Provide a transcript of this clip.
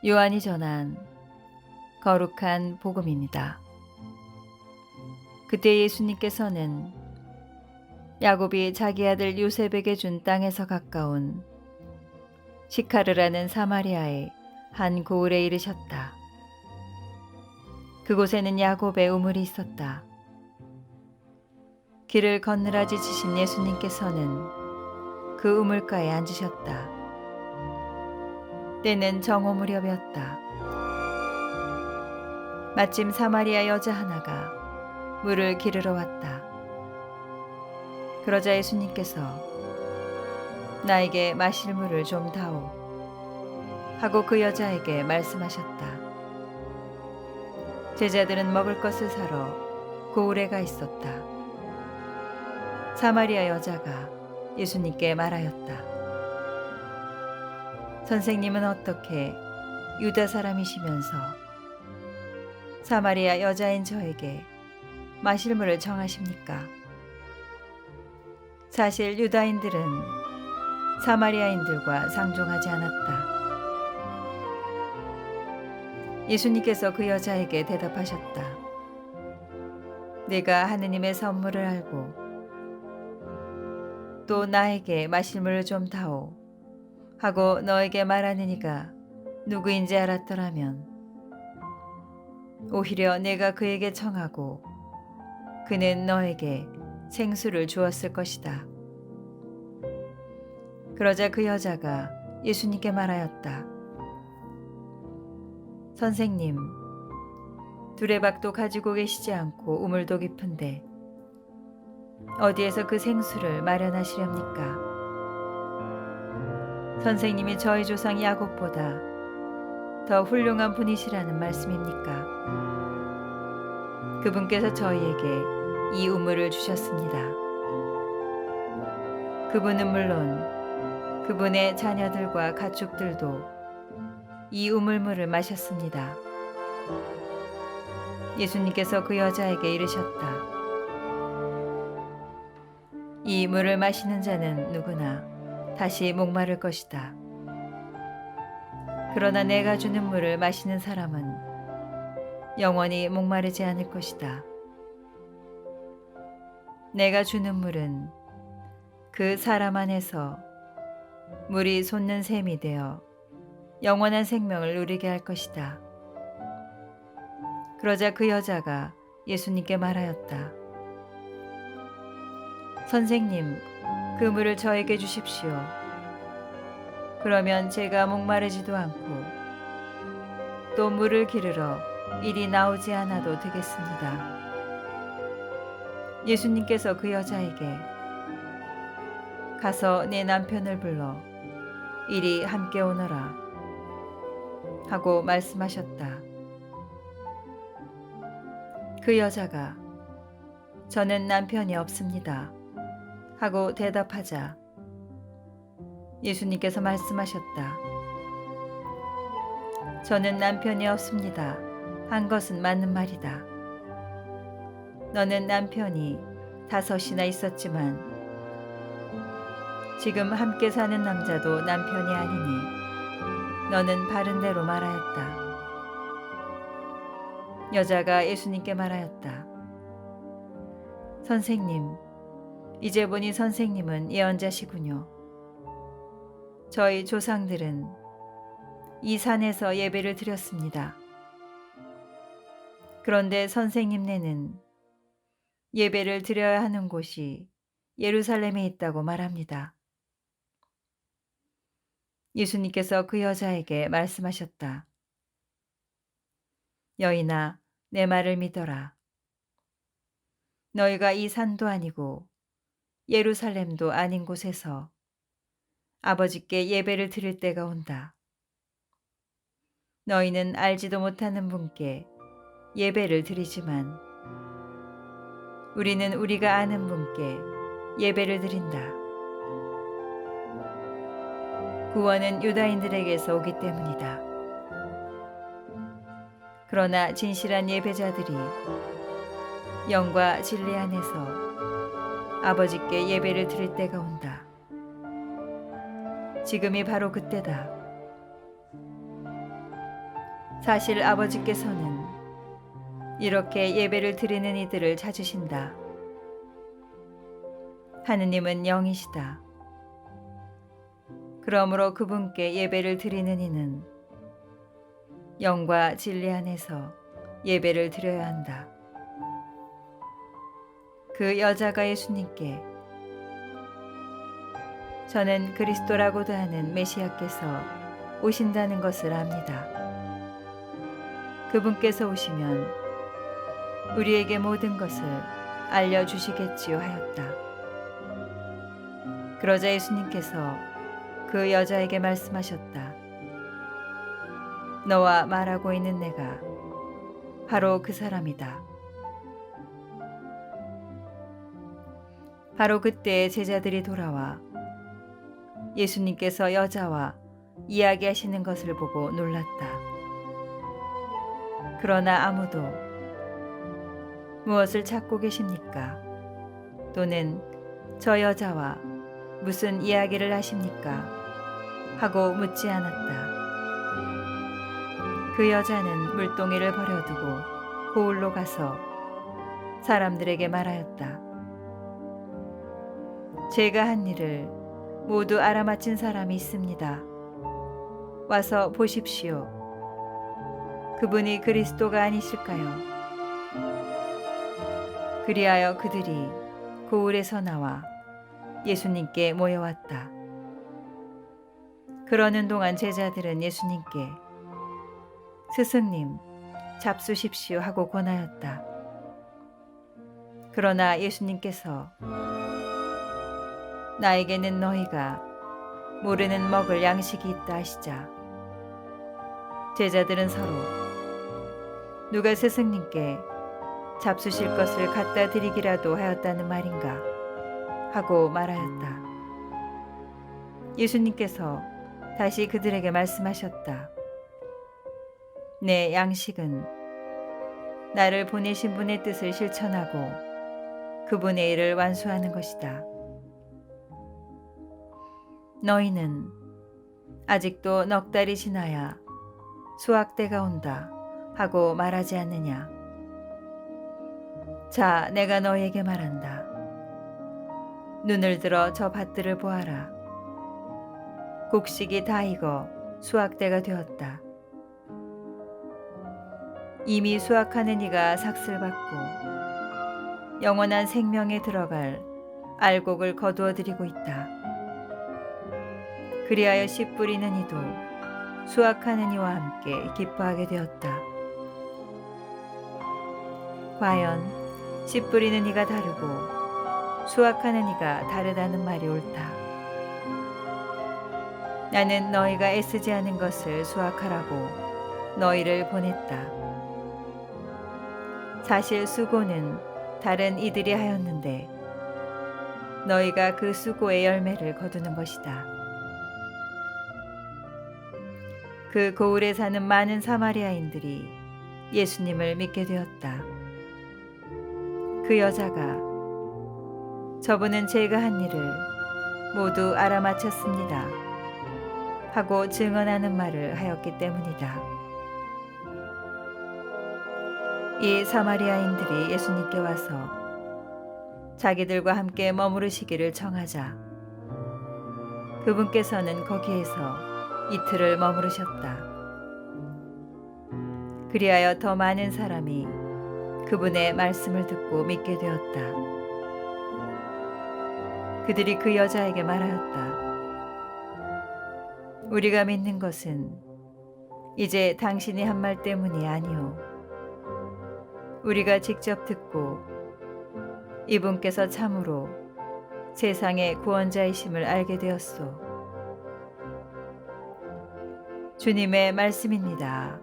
요한이 전한 거룩한 복음입니다. 그때 예수님께서는 야곱이 자기 아들 요셉에게 준 땅에서 가까운 시카르라는 사마리아의 한 고을에 이르셨다. 그곳에는 야곱의 우물이 있었다. 길을 건너라지 지신 예수님께서는 그 우물가에 앉으셨다. 때는 정오 무렵이었다. 마침 사마리아 여자 하나가 물을 기르러 왔다. 그러자 예수님께서 나에게 마실 물을 좀 다오 하고 그 여자에게 말씀하셨다. 제자들은 먹을 것을 사러 고을에 가 있었다. 사마리아 여자가 예수님께 말하였다. 선생님은 어떻게 유다 사람이시면서 사마리아 여자인 저에게 마실 물을 청하십니까? 사실 유다인들은 사마리아인들과 상종하지 않았다. 예수님께서 그 여자에게 대답하셨다. 내가 하느님의 선물을 알고 또 나에게 마실 물을 좀 다오 하고 너에게 말하는 이가 누구인지 알았더라면 오히려 내가 그에게 청하고 그는 너에게 생수를 주었을 것이다. 그러자 그 여자가 예수님께 말하였다. 선생님, 두레박도 가지고 계시지 않고 우물도 깊은데 어디에서 그 생수를 마련하시렵니까? 선생님이 저희 조상 야곱보다 더 훌륭한 분이시라는 말씀입니까? 그분께서 저희에게 이 우물을 주셨습니다. 그분은 물론 그분의 자녀들과 가축들도 이 우물물을 마셨습니다. 예수님께서 그 여자에게 이르셨다. 이 물을 마시는 자는 누구나 다시 목마를 것이다. 그러나 내가 주는 물을 마시는 사람은 영원히 목마르지 않을 것이다. 내가 주는 물은 그 사람 안에서 물이 솟는 샘이 되어 영원한 생명을 누리게 할 것이다. 그러자 그 여자가 예수님께 말하였다. 선생님, 그 물을 저에게 주십시오. 그러면 제가 목마르지도 않고 또 물을 기르러 이리 나오지 않아도 되겠습니다. 예수님께서 그 여자에게 가서 내 남편을 불러 이리 함께 오너라 하고 말씀하셨다. 그 여자가 저는 남편이 없습니다 하고 대답하자 예수님께서 말씀하셨다. 저는 남편이 없습니다 한 것은 맞는 말이다. 너는 남편이 5이나 있었지만 지금 함께 사는 남자도 남편이 아니니 너는 바른 대로 말하였다. 여자가 예수님께 말하였다. 선생님, 이제 보니 선생님은 예언자시군요. 저희 조상들은 이 산에서 예배를 드렸습니다. 그런데 선생님네는 예배를 드려야 하는 곳이 예루살렘에 있다고 말합니다. 예수님께서 그 여자에게 말씀하셨다. 여인아, 내 말을 믿어라. 너희가 이 산도 아니고 예루살렘도 아닌 곳에서 아버지께 예배를 드릴 때가 온다. 너희는 알지도 못하는 분께 예배를 드리지만 우리는 우리가 아는 분께 예배를 드린다. 구원은 유다인들에게서 오기 때문이다. 그러나 진실한 예배자들이 영과 진리 안에서 아버지께 예배를 드릴 때가 온다. 지금이 바로 그때다. 사실 아버지께서는 이렇게 예배를 드리는 이들을 찾으신다. 하느님은 영이시다. 그러므로 그분께 예배를 드리는 이는 영과 진리 안에서 예배를 드려야 한다. 그 여자가 예수님께 저는 그리스도라고도 하는 메시아께서 오신다는 것을 압니다. 그분께서 오시면 우리에게 모든 것을 알려주시겠지요 하였다. 그러자 예수님께서 그 여자에게 말씀하셨다. 너와 말하고 있는 내가 바로 그 사람이다. 바로 그때 제자들이 돌아와 예수님께서 여자와 이야기하시는 것을 보고 놀랐다. 그러나 아무도 무엇을 찾고 계십니까? 또는 저 여자와 무슨 이야기를 하십니까? 하고 묻지 않았다. 그 여자는 물동이를 버려두고 고을로 가서 사람들에게 말하였다. 제가 한 일을 모두 알아맞힌 사람이 있습니다. 와서 보십시오. 그분이 그리스도가 아니실까요? 그리하여 그들이 고을에서 나와 예수님께 모여왔다. 그러는 동안 제자들은 예수님께 스승님, 잡수십시오 하고 권하였다. 그러나 예수님께서 나에게는 너희가 모르는 먹을 양식이 있다 하시자 제자들은 서로 누가 스승님께 잡수실 것을 갖다 드리기라도 하였다는 말인가 하고 말하였다. 예수님께서 다시 그들에게 말씀하셨다. 내 양식은 나를 보내신 분의 뜻을 실천하고 그분의 일을 완수하는 것이다. 너희는 아직도 넉 달이 지나야 수확 때가 온다 하고 말하지 않느냐. 자, 내가 너희에게 말한다. 눈을 들어 저 밭들을 보아라. 곡식이 다 익어 수확 때가 되었다. 이미 수확하는 이가 삭슬 받고 영원한 생명에 들어갈 알곡을 거두어 드리고 있다. 그리하여 씨 뿌리는 이도 수확하는 이와 함께 기뻐하게 되었다. 과연 씨 뿌리는 이가 다르고 수확하는 이가 다르다는 말이 옳다. 나는 너희가 애쓰지 않은 것을 수확하라고 너희를 보냈다. 사실 수고는 다른 이들이 하였는데 너희가 그 수고의 열매를 거두는 것이다. 그 고을에 사는 많은 사마리아인들이 예수님을 믿게 되었다. 그 여자가 저분은 제가 한 일을 모두 알아맞혔습니다 하고 증언하는 말을 하였기 때문이다. 이 사마리아인들이 예수님께 와서 자기들과 함께 머무르시기를 청하자 그분께서는 거기에서 이틀을 머무르셨다. 그리하여 더 많은 사람이 그분의 말씀을 듣고 믿게 되었다. 그들이 그 여자에게 말하였다. 우리가 믿는 것은 이제 당신이 한 말 때문이 아니오. 우리가 직접 듣고 이분께서 참으로 세상의 구원자이심을 알게 되었소. 주님의 말씀입니다.